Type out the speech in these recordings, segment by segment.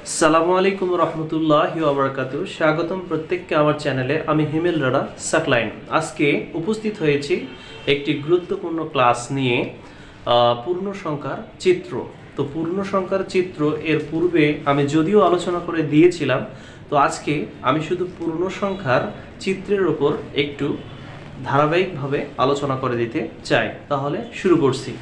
আসসালামু আলাইকুম রহমতুল্লাহি ওয়া বারাকাতুহু। স্বাগতম প্রত্যেককে আমার চ্যানেলে। আমি হিমেল রানা সাকলাইন। আজকে উপস্থিত হয়েছি একটি গুরুত্বপূর্ণ ক্লাস নিয়ে, পূর্ণ সংখ্যার চিত্র। তো পূর্ণ সংখ্যার চিত্র এর পূর্বে আমি যদিও আলোচনা করে দিয়েছিলাম, তো আজকে আমি শুধু পূর্ণ সংখ্যার চিত্রের ওপর একটু ধারাবাহিকভাবে আলোচনা করে দিতে চাই। তাহলে শুরু করছি।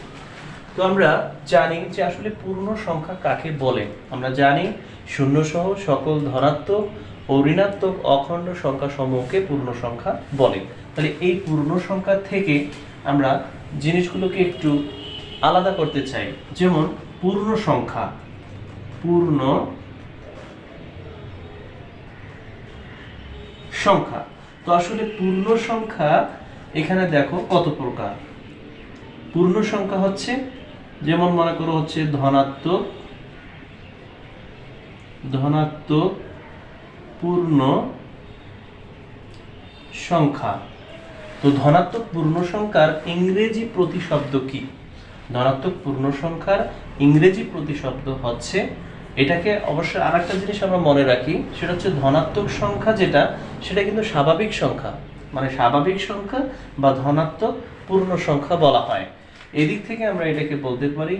তো আমরা জানি যে আসলে পূর্ণ সংখ্যা কাকে বলে। আমরা জানি শূন্য সহ সকল ধনাত্মক ও ঋণাত্মক অখণ্ড সংখ্যা সমূহকে পূর্ণ সংখ্যা বলে। তাহলে এই পূর্ণ সংখ্যা থেকে আমরা জিনিসগুলোকে একটু আলাদা করতে চাই। যেমন পূর্ণ সংখ্যা, পূর্ণ সংখ্যা। তো আসলে পূর্ণ সংখ্যা এখানে দেখো কত প্রকার। পূর্ণ সংখ্যা হচ্ছে, যেমন মনে করো হচ্ছে ধনাত্মক পূর্ণ সংখ্যা। তো ধনাত্মক পূর্ণ সংখ্যার ইংরেজি প্রতিশব্দ কি? ধনাত্মক পূর্ণ সংখ্যার ইংরেজি প্রতিশব্দ হচ্ছে, এটাকে অবশ্যই আরেকটা জিনিস আমরা মনে রাখি, সেটা হচ্ছে ধনাত্মক সংখ্যা যেটা, সেটা কিন্তু স্বাভাবিক সংখ্যা, মানে স্বাভাবিক সংখ্যা বা ধনাত্মক পূর্ণ সংখ্যা বলা হয়। এদিক থেকে আমরা এটাকে বলতে পারি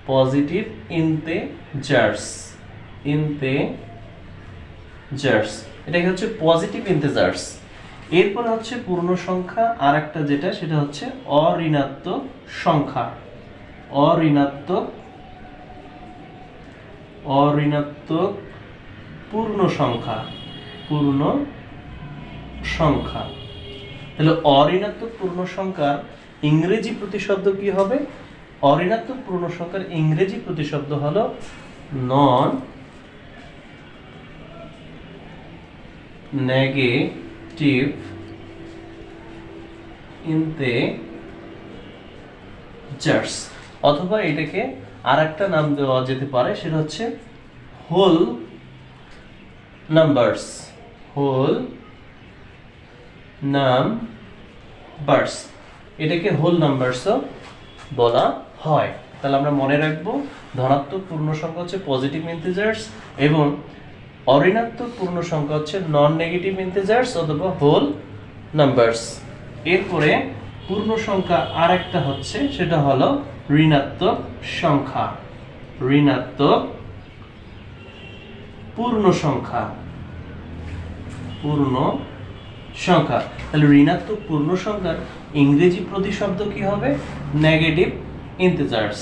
পজিটিভ ইন্টিজার্স। এটাকে হচ্ছে পজিটিভ ইন্টিজার্স। এরপর হচ্ছে পূর্ণ সংখ্যা আর একটা যেটা, সেটা হচ্ছে অঋণাত্মক সংখ্যা। অঋণাত্মক পূর্ণ সংখ্যা। তাহলে অঋণাত্মক পূর্ণ সংখ্যার ইংরেজি প্রতিশব্দ কি হবে? অঋণাত্মক পূর্ণ সংখ্যার ইংরেজি প্রতিশব্দ হলো নন নেগেটিভ ইন্টিজার্স, অথবা এটাকে আরেকটা নাম দেওয়া যেতে পারে, সেটা হচ্ছে হোল নাম্বারস। এটাকে হোল নাম্বারসও বলা হয়। তাহলে আমরা মনে রাখবো ধনাত্মক পূর্ণ সংখ্যা হচ্ছে পজিটিভ ইন্টিজার্স এবং অঋণাত্মক পূর্ণ সংখ্যা হচ্ছে নন নেগেটিভ ইন্টিজার্স অথবা হোল নাম্বারস। এরপরে পূর্ণ সংখ্যা আরেকটা হচ্ছে, সেটা হলো ঋণাত্মক সংখ্যা। ঋণাত্মক পূর্ণ সংখ্যা। তাহলে ঋণাত্মক পূর্ণ সংখ্যার ইংরেজি প্রতিশব্দ কি হবে? Negative integers.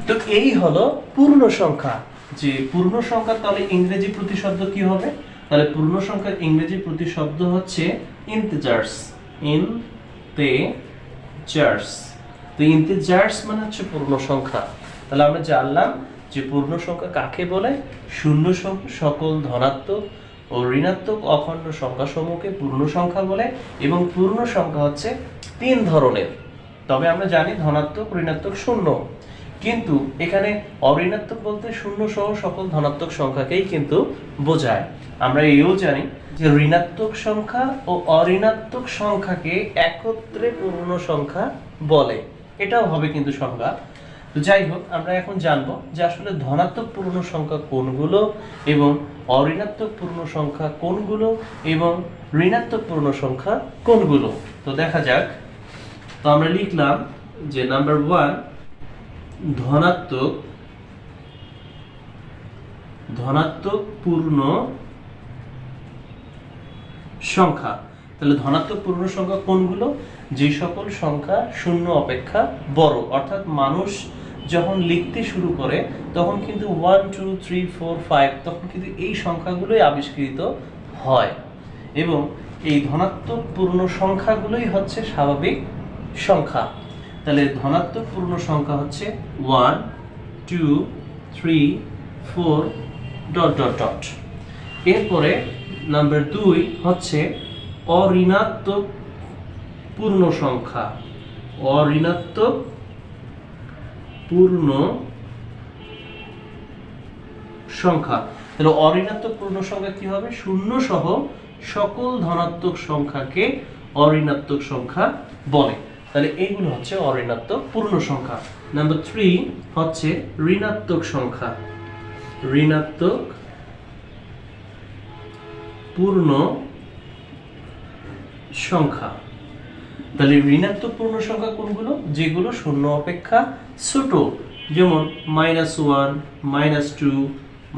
তো এই হলো পূর্ণ সংখ্যা। যে পূর্ণ সংখ্যা তাহলে ইংরেজি প্রতিশব্দ কি হবে? তাহলে পূর্ণ সংখ্যার ইংরেজি প্রতিশব্দ হচ্ছে ইন্টিজার্স। তো ইন্টিজার্স মানে হচ্ছে পূর্ণ সংখ্যা। তাহলে আমরা জানলাম যে পূর্ণ সংখ্যা কাকে বলে। শূন্য সহ সকল ধনাত্মক ও ঋণাত্মক অখণ্ড সংখ্যা সমূহকে পূর্ণ সংখ্যা বলে এবং পূর্ণ সংখ্যা হচ্ছে তিন ধরনের। তবে আমরা জানি ধনাত্মক, ঋণাত্মক, শূন্য, কিন্তু এখানে অঋণাত্মক বলতে শূন্য সহ সকল ধনাত্মক সংখ্যাকেই কিন্তু বোঝায়। আমরা এও জানি যে ঋণাত্মক সংখ্যা ও অঋণাত্মক সংখ্যাকে একত্রে পূর্ণ সংখ্যা বলে। এটাও হবে কিন্তু সংজ্ঞা। তো যাই হোক, আমরা এখন জানবো যে আসলে ধনাত্মক পূর্ণ সংখ্যা কোনগুলো এবং অঋণাত্মক পূর্ণ সংখ্যা কোনগুলো এবং ঋণাত্মক পূর্ণ সংখ্যা কোনগুলো। তো দেখা যাক। তো আমরা লিখলাম যে নাম্বার 1 ধনাত্মক পূর্ণ সংখ্যা। তাহলে ধনাত্মক পূর্ণ সংখ্যা কোনগুলো? যে সকল সংখ্যা শূন্য অপেক্ষা বড়, অর্থাৎ মানুষ যখন লিখতে শুরু করে তখন কিন্তু 1 2 3 4 5 তখন কিন্তু এই সংখ্যাগুলোই আবিষ্কৃত হয় এবং এই ধনাত্মক পূর্ণ সংখ্যাগুলোই হচ্ছে স্বাভাবিক সংখ্যা। তাহলে ধনাত্মক পূর্ণ সংখ্যা হচ্ছে 1 2 3 4 ... এরপরে নাম্বার 2 হচ্ছে অঋণাত্মক পূর্ণ সংখ্যা। অঋণাত্মক পূর্ণ সংখ্যা। তাহলে অঋণাত্মক পূর্ণ সংখ্যা কি হবে? শূন্য সহ সকল ধনাত্মক সংখ্যাকে অঋণাত্মক সংখ্যা বলে। তাহলে এইগুলো হচ্ছে অঋণাত্মক পূর্ণ সংখ্যা। নাম্বার 3 হচ্ছে ঋণাত্মক সংখ্যা, ঋণাত্মক পূর্ণ সংখ্যা। তাহলে ঋণাত্মক পূর্ণ সংখ্যা কোনগুলো? যেগুলো শূন্য অপেক্ষা ছোট, যেমন -1, -2,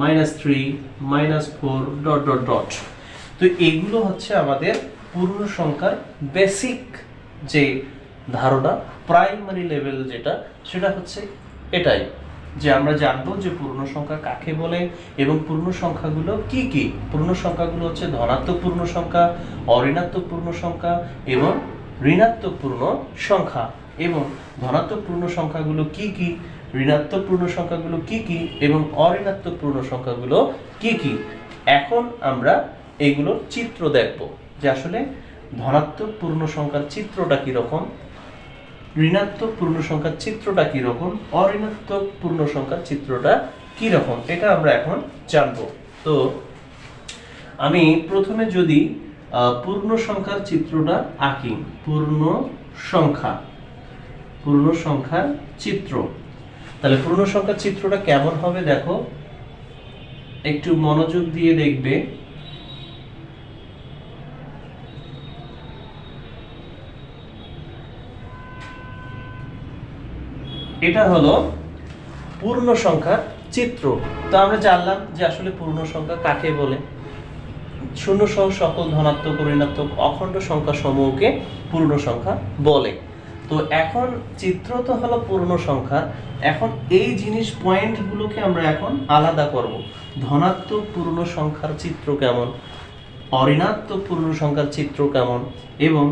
-3, -4 ডট ডট ডট। তো এগুলো হচ্ছে আমাদের পূর্ণ সংখ্যার বেসিক যে ধারণা, প্রাইমারি লেভেল যেটা, সেটা হচ্ছে এটাই যে আমরা জানবো যে পূর্ণ সংখ্যা কাকে বলে এবং পূর্ণ সংখ্যাগুলো কি কি। পূর্ণ সংখ্যাগুলো হচ্ছে ধনাত্মক পূর্ণ সংখ্যা, অঋণাত্মক পূর্ণ সংখ্যা এবং ঋণাত্মক পূর্ণ সংখ্যা। এবং ধনাত্মক পূর্ণ সংখ্যাগুলো কি কি, ঋণাত্মক পূর্ণ সংখ্যাগুলো কি কি এবং অঋণাত্মক পূর্ণ সংখ্যাগুলো কি কি। এখন আমরা এগুলোর চিত্র দেখব যে আসলে ধনাত্মক পূর্ণ সংখ্যার চিত্রটা কি রকম, ঋণাত্মক পূর্ণ সংখ্যার চিত্রটা কি রকম, অঋণাত্মক পূর্ণ সংখ্যার চিত্রটা কি রকম, এটা আমরা এখন জানব। তো আমি প্রথমে যদি পূর্ণ সংখ্যার চিত্রটা আঁকি, পূর্ণ সংখ্যার চিত্র, তাহলে পূর্ণ সংখ্যার চিত্রটা কেমন হবে দেখো, একটু মনোযোগ দিয়ে দেখবে। এটা হলো পূর্ণ সংখ্যার চিত্র। তো আমরা জানলাম যে আসলে পূর্ণ সংখ্যা কাকে বলে। শূন্য সহ সকল ধনাত্মক, ঋণাত্মক, অখণ্ড সংখ্যা সমূহকে পূর্ণ সংখ্যা বলে। তো এখন চিত্র তো হলো পূর্ণ সংখ্যা, এখন এই জিনিস পয়েন্টগুলোকে আমরা এখন আলাদা করব। ধনাত্মক পূর্ণ সংখ্যার চিত্র কেমন, অঋণাত্মক পূর্ণ সংখ্যার চিত্র কেমন এবং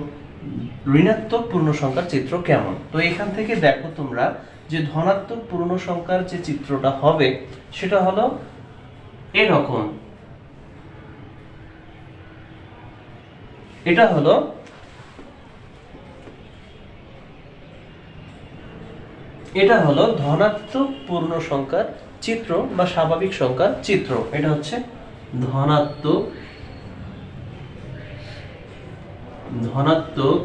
ঋণাত্মক পূর্ণ সংখ্যার চিত্র কেমন। তো এখান থেকে দেখো তোমরা যে ধনাত্মক পূর্ণ সংখ্যার যে চিত্রটা হবে সেটা হলো এরকম। এটা হলো ধনাত্মক পূর্ণ সংখ্যার চিত্র বা স্বাভাবিক সংখ্যার চিত্র। এটা হচ্ছে ধনাত্মক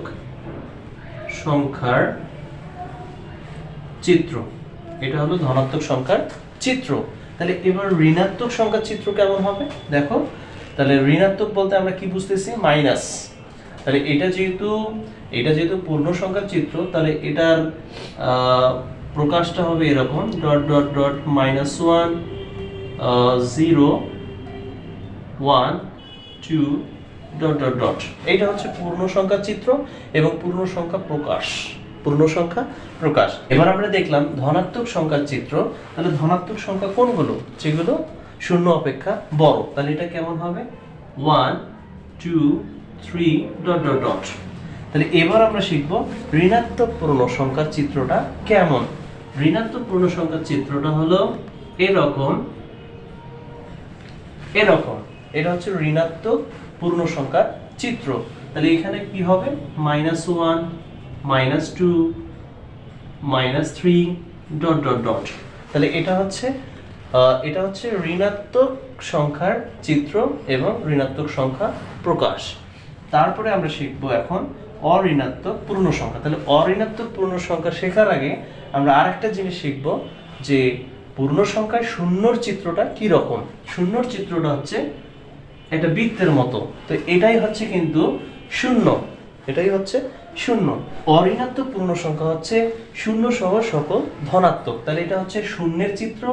সংখ্যার চিত্র। এটা হলো ধনাত্মক সংখ্যার চিত্র। তাহলে এবার ঋণাত্মক সংখ্যার চিত্র কেমন হবে দেখো। তাহলে ঋণাত্মক বলতে আমরা কি বুঝতেছি, মাইনাস। তাহলে এটা যেহেতু পূর্ণ সংখ্যার চিত্র, তাহলে এটার প্রকাশটা হবে এরকম dot dot dot -1 0 1 2 dot dot dot. এটা হচ্ছে পূর্ণ সংখ্যার চিত্র এবং পূর্ণ সংখ্যা প্রকাশ। এবার আমরা দেখলাম ধনাত্মক সংখ্যার চিত্র। তাহলে ধনাত্মক সংখ্যা কোনগুলো? যেগুলো শূন্য অপেক্ষা বড়। তাহলে এটা কেমন হবে, 1 2 3 ডট ডট ডট। তাহলে এবার আমরা শিখব ঋণাত্মক পূর্ণ সংখ্যার চিত্রটা কেমন। ঋণাত্মক পূর্ণ সংখ্যার চিত্রটা হলো এরকম। এটা হচ্ছে ঋণাত্মক পূর্ণ সংখ্যার চিত্র। তাহলে এখানে কি হবে, -1 -2 -3 ডট ডট ডট। তাহলে এটা হচ্ছে ঋণাত্মক সংখ্যার চিত্র এবং ঋণাত্মক সংখ্যা প্রকাশ। তারপরে আমরা শিখব এখন অঋণাত্মক পূর্ণ সংখ্যা। তাহলে অঋণাত্মক পূর্ণ সংখ্যা শেখার আগে আমরা আরেকটা জিনিস শিখব যে পূর্ণ সংখ্যায় শূন্যর চিত্রটা কি রকম। শূন্যর চিত্রটা হচ্ছে একটা বৃত্তের মতো। তো এটাই হচ্ছে কিন্তু শূন্য, অঋণাত্মক পূর্ণ সংখ্যা হচ্ছে শূন্য সহ সকল ধনাত্মক। তাহলে এটা হচ্ছে শূন্যের চিত্র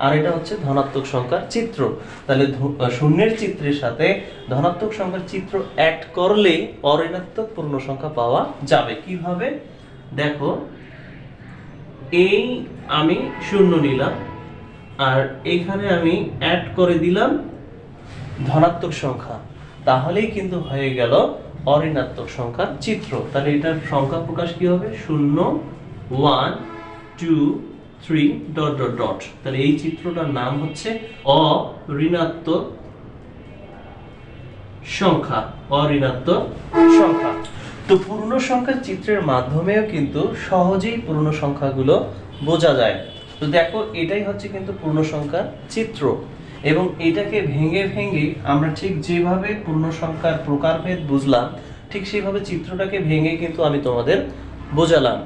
আর এটা হচ্ছে ধনাত্মক সংখ্যার চিত্র। তাহলে শূন্যের চিত্রের সাথে ধনাত্মক সংখ্যার চিত্র অ্যাড করলেই অঋণাত্মক পূর্ণ সংখ্যা পাওয়া যাবে। কিভাবে দেখো, এই আমি শূন্য নিলাম আর এখানে আমি অ্যাড করে দিলাম ধনাত্মক সংখ্যা, তাহলেই কিন্তু হয়ে গেল অঋণাত্মক সংখ্যার চিত্র। তাহলে এটার সংখ্যা প্রকাশ কি হবে, 0 1 2 3 ডট ডট ডট। তাহলে এই চিত্রটার নাম হচ্ছে অঋণাত্মক সংখ্যা। তো পূর্ণ সংখ্যার চিত্রের মাধ্যমেও কিন্তু সহজেই পূর্ণ সংখ্যাগুলো বোঝা যায়। তো দেখো, এটাই হচ্ছে কিন্তু পূর্ণ সংখ্যার চিত্র। এবং এটাকে ভেঙে ভেঙে আমরা ঠিক যেভাবে পূর্ণ সংখ্যার প্রকারভেদ বুঝলাম ঠিক সেইভাবে চিত্রটাকে ভেঙে কিন্তু আমি তোমাদের বোঝালাম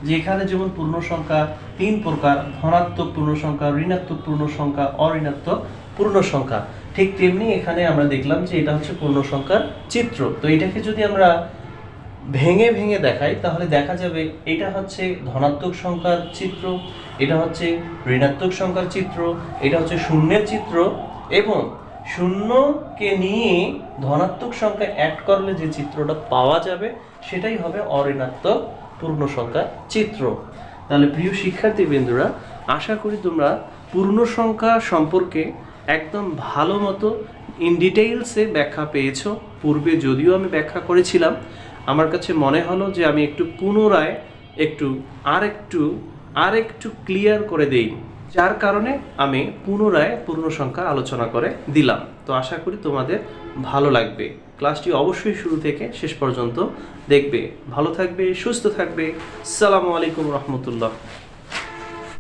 যে এখানে যেমন পূর্ণ সংখ্যা 3 প্রকার, ধনাত্মক পূর্ণ সংখ্যা, ঋণাত্মক পূর্ণ সংখ্যা, অঋণাত্মক পূর্ণ সংখ্যা, ঠিক তেমনি এখানে আমরা দেখলাম যে এটা হচ্ছে পূর্ণ সংখ্যার চিত্র। তো এটাকে যদি আমরা ভেঙে ভেঙে দেখাই তাহলে দেখা যাবে এটা হচ্ছে ধনাত্মক সংখ্যার চিত্র, এটা হচ্ছে ঋণাত্মক সংখ্যার চিত্র, এটা হচ্ছে শূন্যের চিত্র, এবং শূন্যকে নিয়ে ধনাত্মক সংখ্যা অ্যাড করলে যে চিত্রটা পাওয়া যাবে সেটাই হবে অঋণাত্মক পূর্ণ সংখ্যার চিত্র। তাহলে প্রিয় শিক্ষার্থীবৃন্দুরা, আশা করি তোমরা পূর্ণ সংখ্যা সম্পর্কে একদম ভালো মতো ইন ডিটেইলসে ব্যাখ্যা পেয়েছো। পূর্বে যদিও আমি ব্যাখ্যা করেছিলাম, আমার কাছে মনে হলো যে আমি একটু পুনরায় আরেকটু ক্লিয়ার করে দেই, যার কারণে আমি পুনরায় পূর্ণ সংখ্যা আলোচনা করে দিলাম। তো আশা করি তোমাদের ভালো লাগবে। ক্লাসটি অবশ্যই শুরু থেকে শেষ পর্যন্ত দেখবে। ভালো থাকবে, সুস্থ থাকবে। আসসালামু আলাইকুম রহমতুল্লাহ।